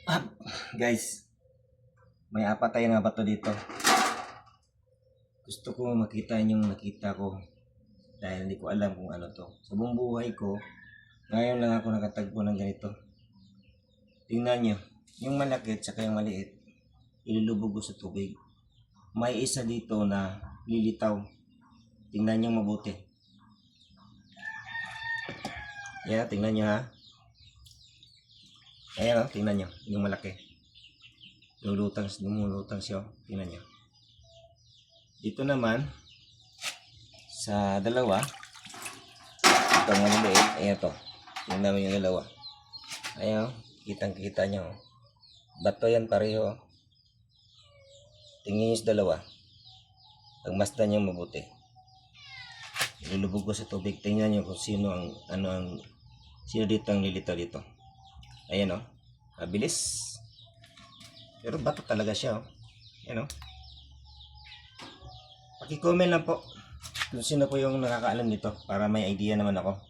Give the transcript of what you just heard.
Ah, guys, may apat tayo na bato dito. Gusto ko makita yung nakita ko dahil hindi ko alam kung ano to. Sa buong buhay ko, ngayon lang ako nakatagpo ng ganito. Tingnan nyo, yung malaki at saka yung maliit, ilulubog ko sa tubig. May isa dito na lilitaw. Tingnan nyo mabuti. Yan, tingnan nyo ha. Ayan o, tingnan nyo, yung malaki. Lumulutang siya, tingnan nyo. Dito naman, sa dalawa, ito nga maliit, ayan to. Tingnan mo yung dalawa. Ayan o, kitang-kita nyo. Bato yan pareho. Tingnan nyo sa dalawa. Pagmasdan nyo mabuti. Ilulubog ko sa tubig. Tingnan nyo kung sino sino dito ang lilitaw dito. Ayan o, mabilis. Pero bato talaga siya o. Ayan o. Paki-comment lang po kung sino po yung nakakaalam nito para may idea naman ako.